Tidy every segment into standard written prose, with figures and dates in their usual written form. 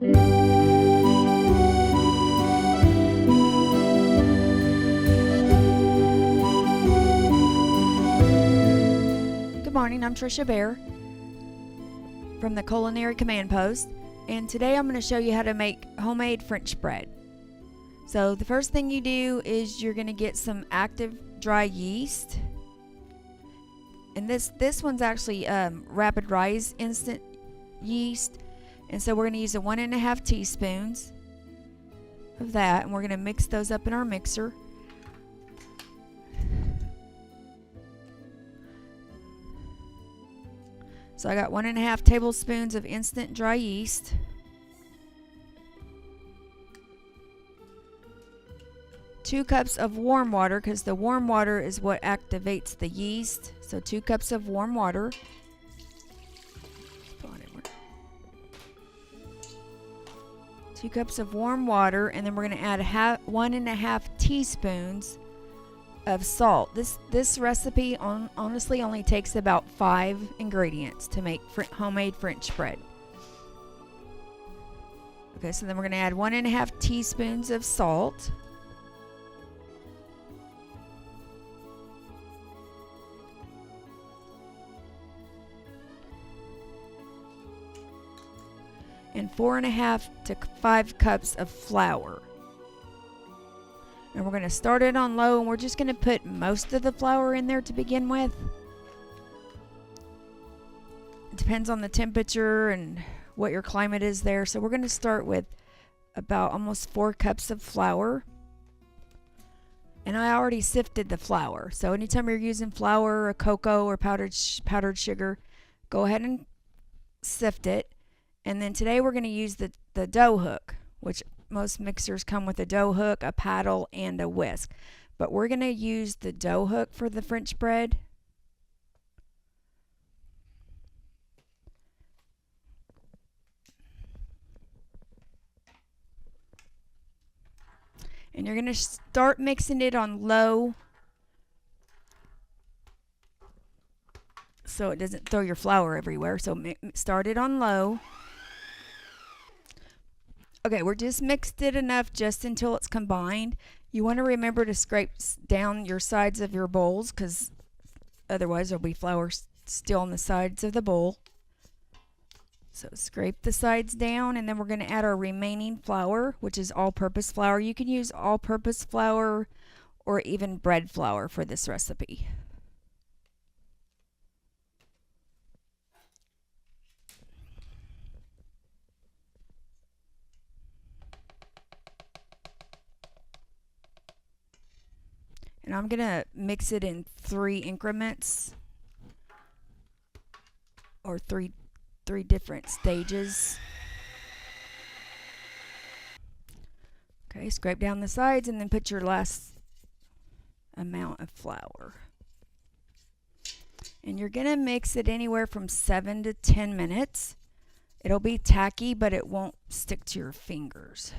Good morning, I'm Tricia Bear from the Culinary Command Post, and today I'm going to show you how to make homemade French bread. So the first thing you do is you're going to get some active dry yeast, and this one's actually rapid rise instant yeast, and so we're going to use 1.5 teaspoons of that, and we're going to mix those up in our mixer. So I got 1.5 tablespoons of instant dry yeast. Two cups of warm water, because the warm water is what activates the yeast. So 2 cups of warm water. 2 cups of warm water, and then we're going to add 1.5 teaspoons of salt. This recipe honestly only takes about 5 ingredients to make homemade French bread. Okay, so then we're going to add 1.5 teaspoons of salt. And 4.5 to 5 cups of flour. And we're going to start it on low, and we're just going to put most of the flour in there to begin with. It depends on the temperature and what your climate is there. So we're going to start with about almost 4 cups of flour. And I already sifted the flour. So anytime you're using flour or cocoa or powdered sugar, go ahead and sift it. And then today we're going to use the dough hook, which most mixers come with a dough hook, a paddle, and a whisk. But we're going to use the dough hook for the French bread. And you're going to start mixing it on low so it doesn't throw your flour everywhere. So start it on low. Okay, we're just mixed it enough just until it's combined. You want to remember to scrape down your sides of your bowls, because otherwise there'll be flour still on the sides of the bowl. So scrape the sides down, and then we're going to add our remaining flour, which is all-purpose flour. You can use all-purpose flour or even bread flour for this recipe. And I'm going to mix it in 3 increments, or three different stages. Okay, scrape down the sides and then put your last amount of flour. And you're going to mix it anywhere from 7 to 10 minutes. It'll be tacky, but it won't stick to your fingers.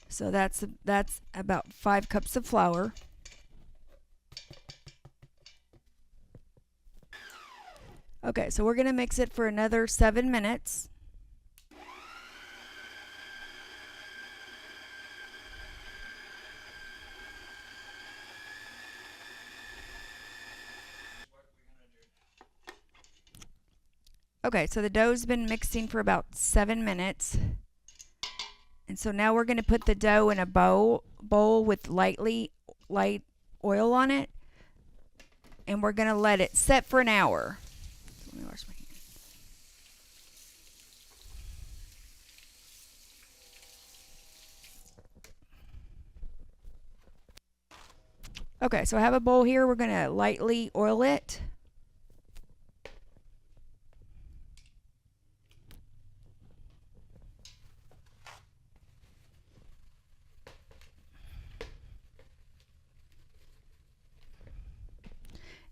So that's about 5 cups of flour. Okay, so we're going to mix it for another 7 minutes. Okay, so the dough's been mixing for about 7 minutes. And so now we're going to put the dough in a bowl with light oil on it. And we're going to let it set for an hour. Let me wash my hands. Okay, so I have a bowl here. We're going to lightly oil it.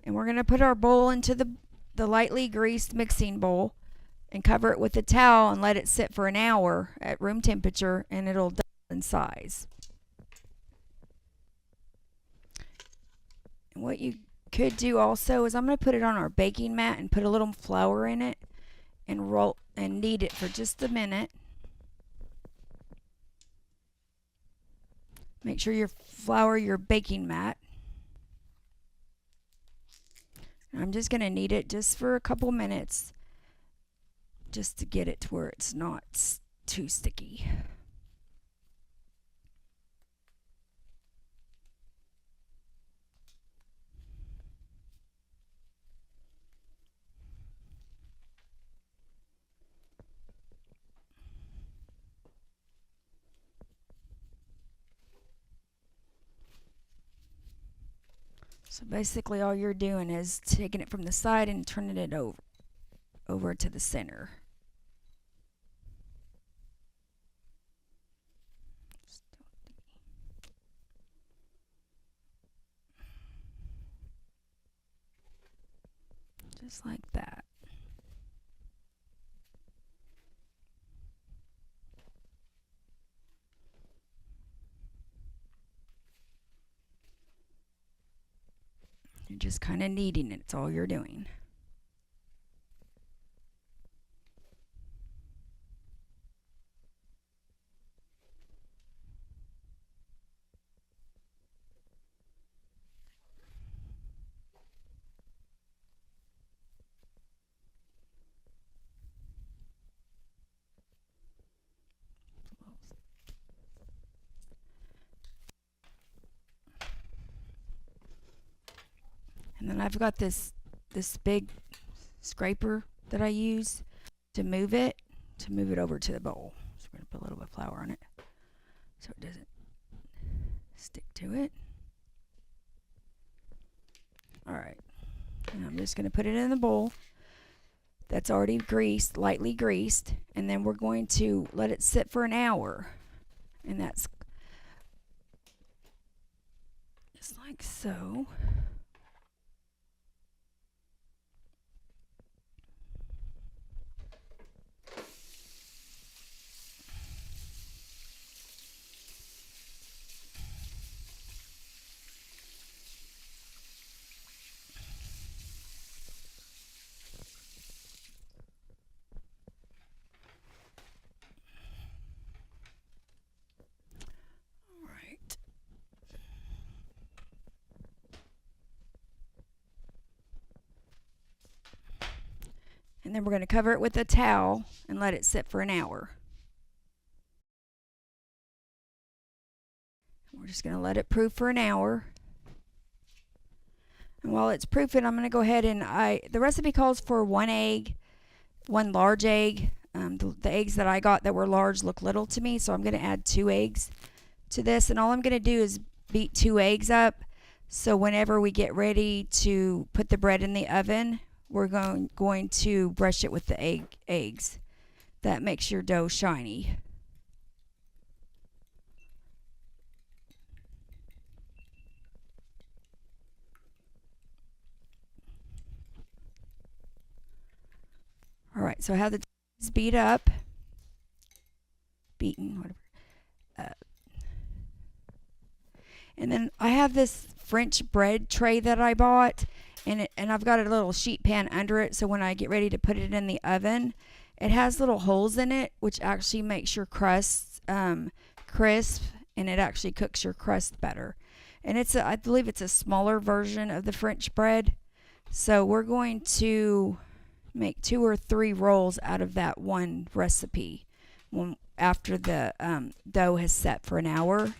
And we're going to put our bowl into the lightly greased mixing bowl and cover it with a towel and let it sit for an hour at room temperature, and it'll double in size. what you could do also is I'm going to put it on our baking mat and put a little flour in it and roll and knead it for just a minute. Make sure you flour your baking mat. I'm just going to knead it just for a couple minutes just to get it to where it's not too sticky. So basically all you're doing is taking it from the side and turning it over to the center. Just like that. You're just kind of kneading it. It's all you're doing. And then I've got this big scraper that I use to move it over to the bowl. So we're going to put a little bit of flour on it so it doesn't stick to it. Alright, and I'm just going to put it in the bowl that's already greased, lightly greased, and then we're going to let it sit for an hour. And that's just like so. And then we're going to cover it with a towel and let it sit for an hour. We're just going to let it proof for an hour. And while it's proofing, I'm going to go ahead and the recipe calls for 1 egg, 1 large egg. The eggs that I got that were large look little to me, so I'm going to add 2 eggs to this. And all I'm going to do is beat 2 eggs up. So whenever we get ready to put the bread in the oven, we're going to brush it with the eggs. That makes your dough shiny. Alright, so I have the eggs beaten, whatever. And then I have this French bread tray that I bought. And I've got a little sheet pan under it, so when I get ready to put it in the oven, it has little holes in it, which actually makes your crust crisp, and it actually cooks your crust better. And I believe it's a smaller version of the French bread. So we're going to make 2 or 3 rolls out of that one recipe after the dough has set for an hour.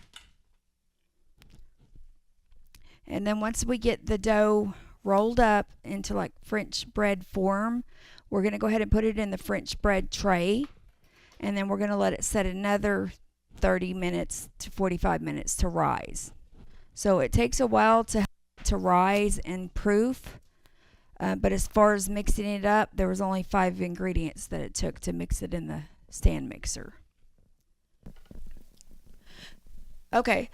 And then once we get the dough rolled up into like French bread form, we're going to go ahead and put it in the French bread tray, and then we're going to let it set another 30 minutes to 45 minutes to rise. So it takes a while to rise and proof, but as far as mixing it up, there was only 5 ingredients that it took to mix it in the stand mixer. Okay.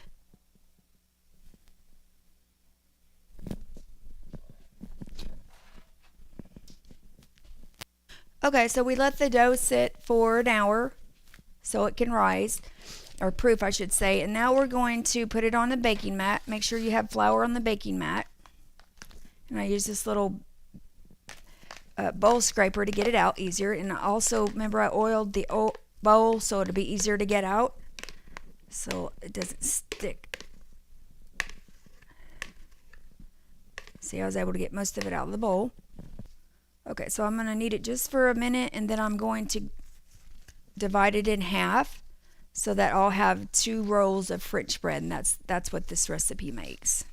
Okay, so we let the dough sit for an hour so it can rise, or proof I should say, and now we're going to put it on the baking mat. Make sure you have flour on the baking mat. And I use this little bowl scraper to get it out easier. And I also, remember, I oiled the bowl so it'll be easier to get out, so it doesn't stick. See, I was able to get most of it out of the bowl. Okay, so I'm going to knead it just for a minute, and then I'm going to divide it in half so that I'll have 2 rolls of French bread, and that's what this recipe makes.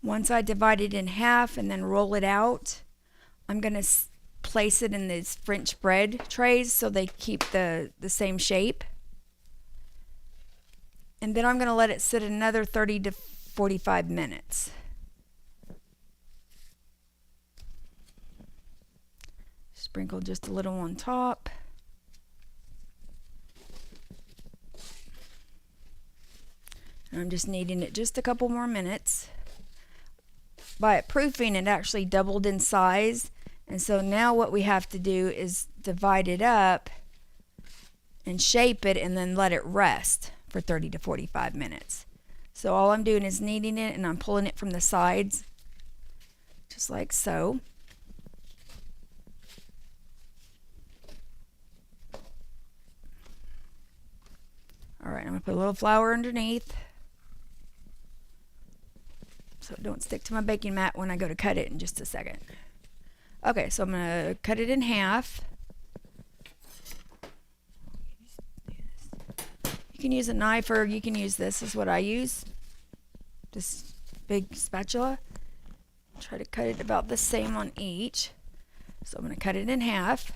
Once I divide it in half and then roll it out, I'm going to place it in these French bread trays so they keep the same shape. And then I'm going to let it sit another 30 to 45 minutes. Sprinkle just a little on top. And I'm just kneading it just a couple more minutes. By it proofing, it actually doubled in size. And so now what we have to do is divide it up and shape it and then let it rest for 30 to 45 minutes. So all I'm doing is kneading it, and I'm pulling it from the sides, just like so. All right, I'm going to put a little flour underneath so it don't stick to my baking mat when I go to cut it in just a second. Okay, so I'm going to cut it in half. You can use a knife, or you can use this is what I use, this big spatula. Try to cut it about the same on each. So I'm going to cut it in half.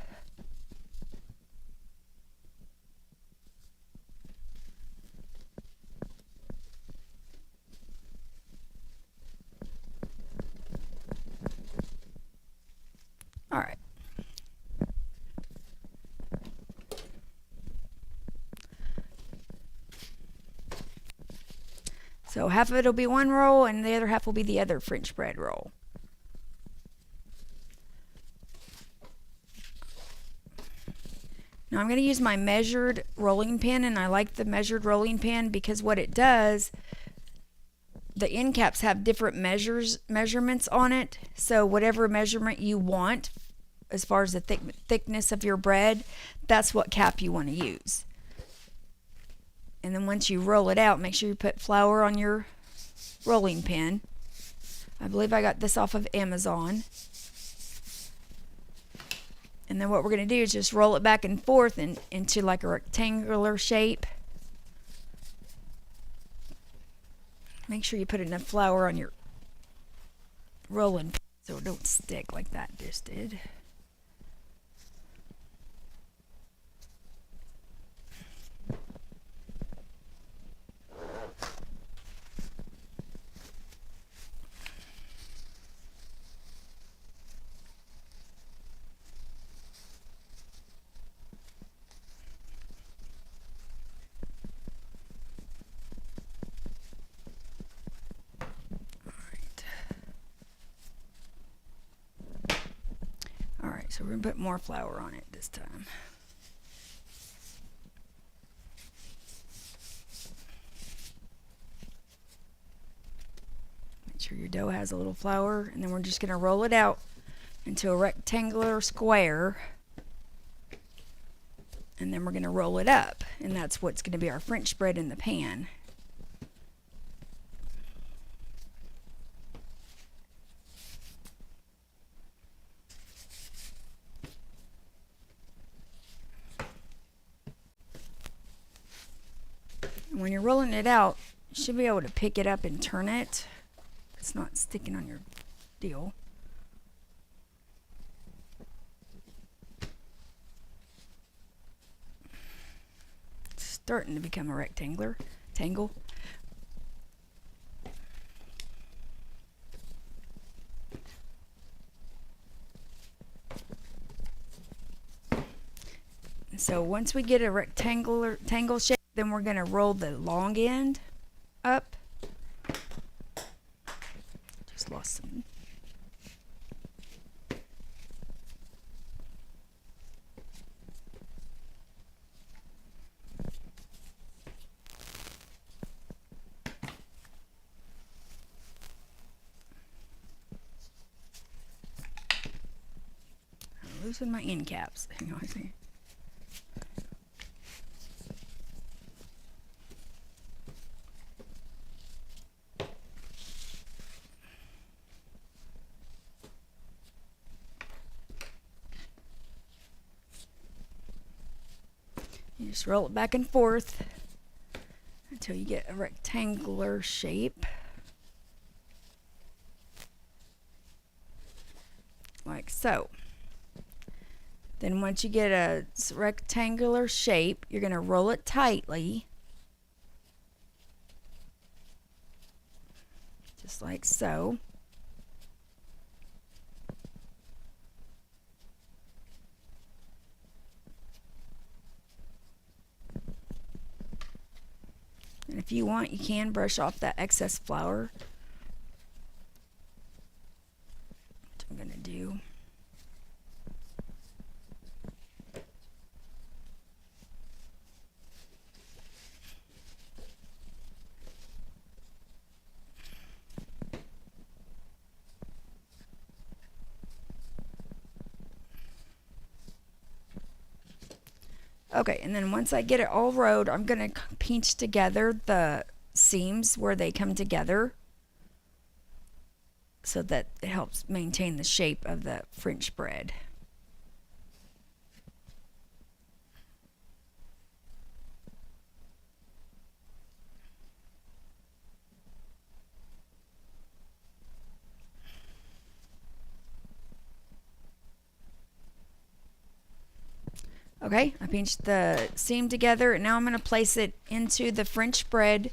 All right. So half of it will be one roll, and the other half will be the other French bread roll. Now I'm going to use my measured rolling pin, and I like the measured rolling pin because what it does, the end caps have different measurements on it. So whatever measurement you want as far as the thickness of your bread, that's what cap you want to use. And then once you roll it out, make sure you put flour on your rolling pin. I believe I got this off of Amazon. And then what we're going to do is just roll it back and forth into like a rectangular shape. Make sure you put enough flour on your rolling pin so it don't stick like that just did. So we're going to put more flour on it this time. Make sure your dough has a little flour, and then we're just going to roll it out into a rectangular square, and then we're going to roll it up, and that's what's going to be our French bread in the pan. When you're rolling it out, you should be able to pick it up and turn it. It's not sticking on your deal. It's starting to become a tangle. So once we get a rectangle shape, then we're going to roll the long end up. Just lost some. losing my end caps. Hang on a second. You just roll it back and forth until you get a rectangular shape. Like so. Then once you get a rectangular shape, you're going to roll it tightly. Just like so. And if you want, you can brush off that excess flour. Which I'm going to do. Okay, and then once I get it all rolled, I'm going to pinch together the seams where they come together so that it helps maintain the shape of the French bread. Okay, I pinched the seam together, and now I'm going to place it into the French bread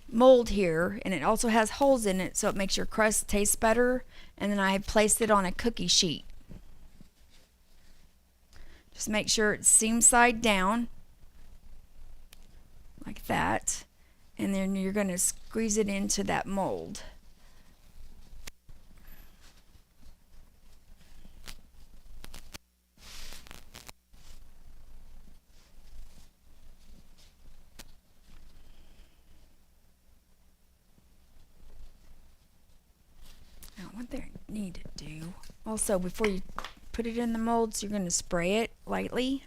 mold here, and it also has holes in it so it makes your crust taste better. And then I placed it on a cookie sheet. Just make sure it's seam side down like that, and then you're going to squeeze it into that mold. What they need to do also, before you put it in the molds, you're going to spray it lightly.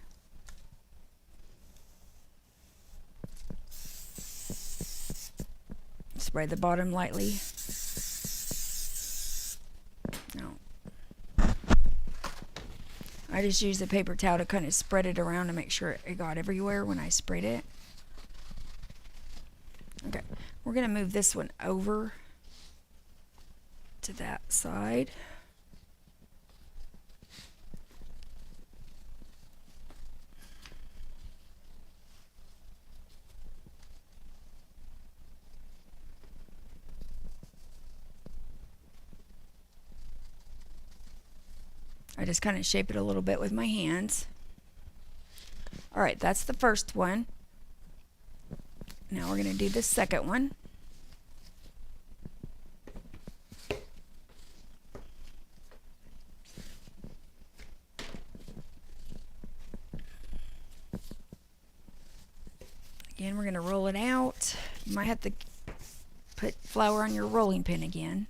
Spray the bottom lightly. No. I just used a paper towel to kind of spread it around to make sure it got everywhere when I sprayed it. Okay, we're going to move this one over to that side. I just kind of shape it a little bit with my hands. All right, that's the first one. Now we're going to do the second one. Again, we're going to roll it out. You might have to put flour on your rolling pin again.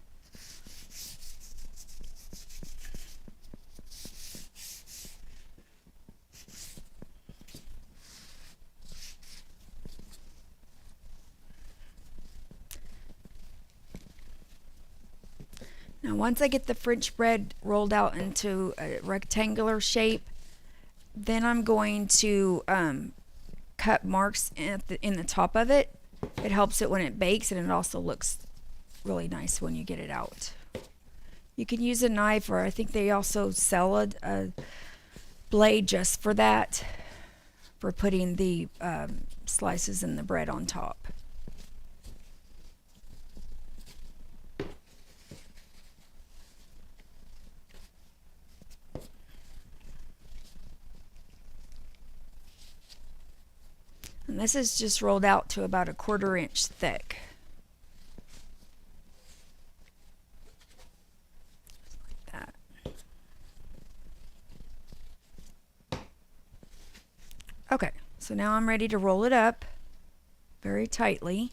Now once I get the French bread rolled out into a rectangular shape, then I'm going to cut marks in the top of it. It helps it when it bakes, and it also looks really nice when you get it out. You can use a knife, or I think they also sell a blade just for that, for putting the slices in the bread on top. And this is just rolled out to about 1/4 inch thick. Just like that. Okay, so now I'm ready to roll it up very tightly.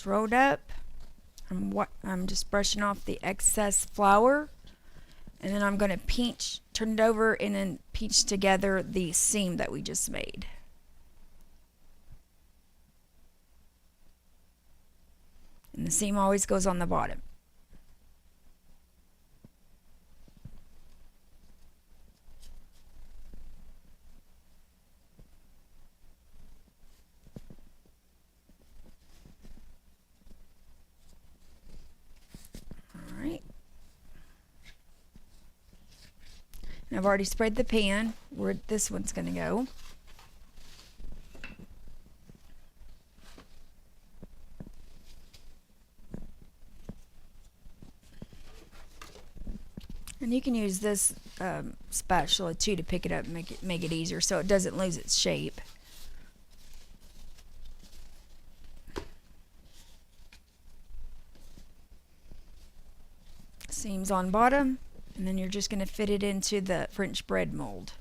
almost rolled up. I'm just brushing off the excess flour, and then I'm going to turn it over and then pinch together the seam that we just made. And the seam always goes on the bottom. And I've already sprayed the pan where this one's going to go. And you can use this spatula too to pick it up and make it easier so it doesn't lose its shape. Seams on bottom, and then you're just going to fit it into the French bread mold.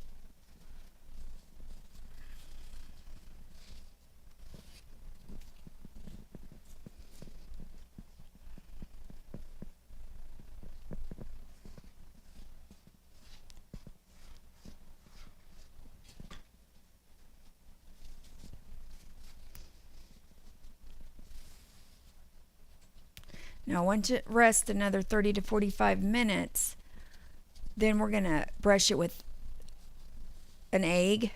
Now once it rests another 30 to 45 minutes, then we're going to brush it with an egg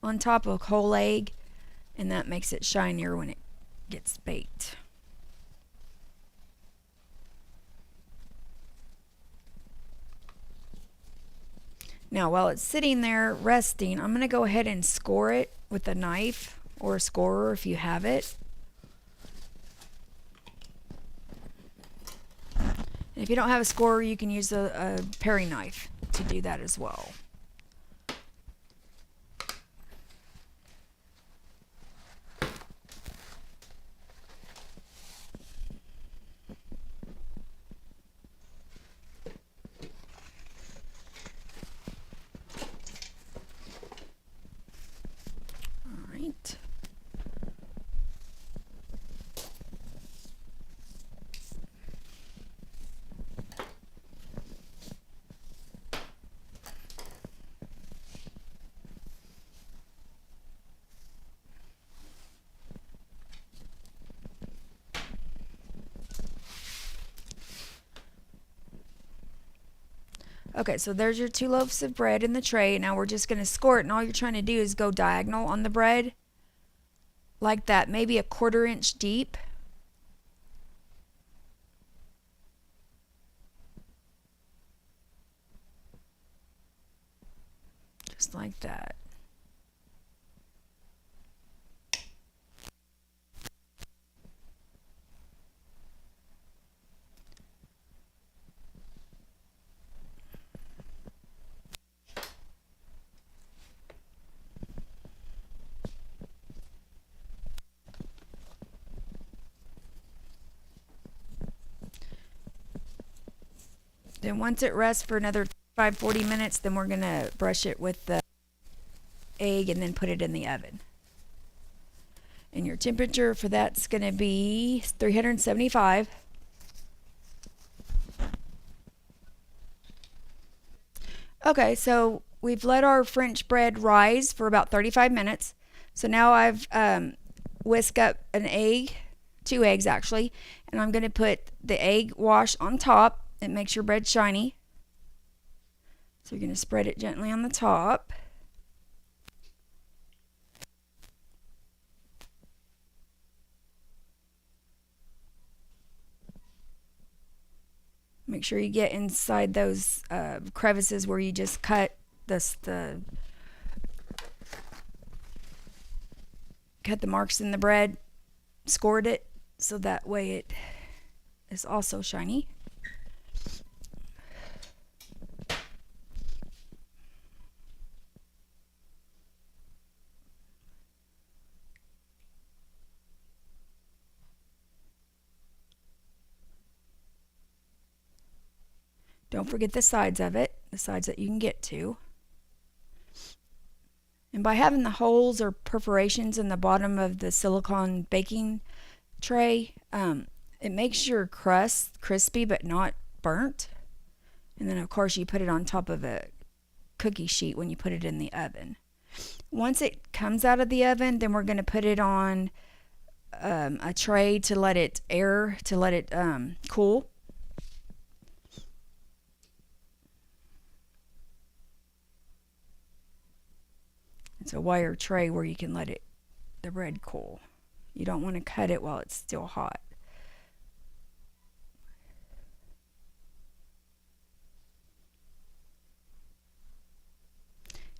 on top of a whole egg, and that makes it shinier when it gets baked. Now while it's sitting there resting, I'm going to go ahead and score it with a knife or a scorer if you have it. And if you don't have a scorer, you can use a paring knife to do that as well. All right. Okay, so there's your 2 loaves of bread in the tray. Now we're just going to score it, and all you're trying to do is go diagonal on the bread like that, maybe a 1/4 inch deep. Just like that. Then once it rests for another 40 minutes, then we're going to brush it with the egg and then put it in the oven. And your temperature for that's going to be 375. Okay, so we've let our French bread rise for about 35 minutes. So now I've whisked up an egg, 2 eggs actually, and I'm going to put the egg wash on top. It makes your bread shiny. So you're going to spread it gently on the top. Make sure you get inside those crevices where you just cut the marks in the bread, scored it, so that way it is also shiny. Don't forget the sides of it, the sides that you can get to. And by having the holes or perforations in the bottom of the silicone baking tray. It makes your crust crispy but not burnt. And then of course you put it on top of a cookie sheet when you put it in the oven. Once it comes out of the oven, then we're going to put it on a tray to let it air, to let it cool. It's a wire tray where you can let the bread cool. You don't want to cut it while it's still hot.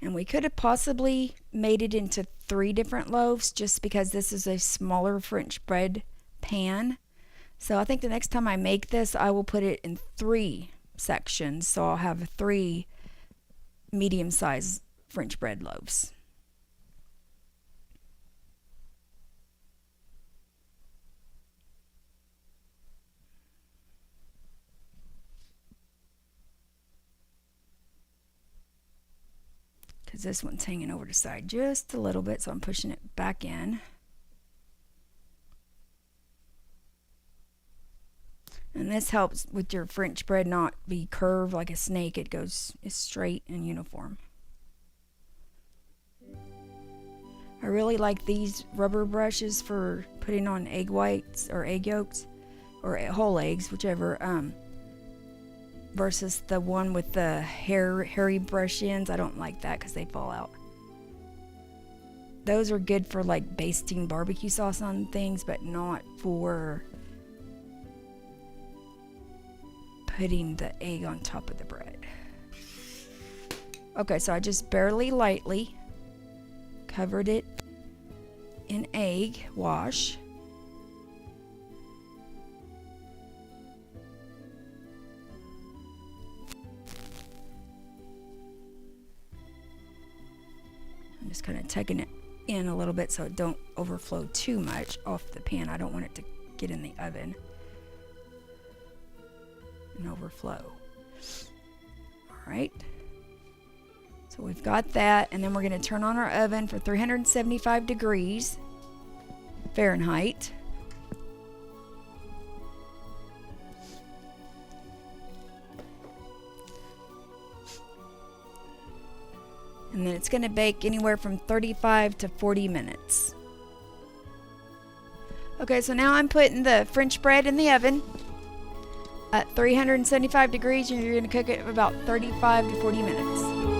And we could have possibly made it into 3 different loaves just because this is a smaller French bread pan. So I think the next time I make this, I will put it in 3 sections. So I'll have 3 medium-sized French bread loaves. Because this one's hanging over the side just a little bit, so I'm pushing it back in. And this helps with your French bread not be curved like a snake. It's straight and uniform. I really like these rubber brushes for putting on egg whites or egg yolks or whole eggs, whichever, versus the one with the hairy brush ends. I don't like that because they fall out. Those are good for like basting barbecue sauce on things, but not for putting the egg on top of the bread. Okay, so I just barely lightly covered it in egg wash. I'm just kind of tucking it in a little bit so it don't overflow too much off the pan. I don't want it to get in the oven and overflow. All right. So we've got that, and then we're going to turn on our oven for 375 degrees Fahrenheit. And then it's going to bake anywhere from 35 to 40 minutes. Okay, so now I'm putting the French bread in the oven at 375 degrees, and you're going to cook it for about 35 to 40 minutes.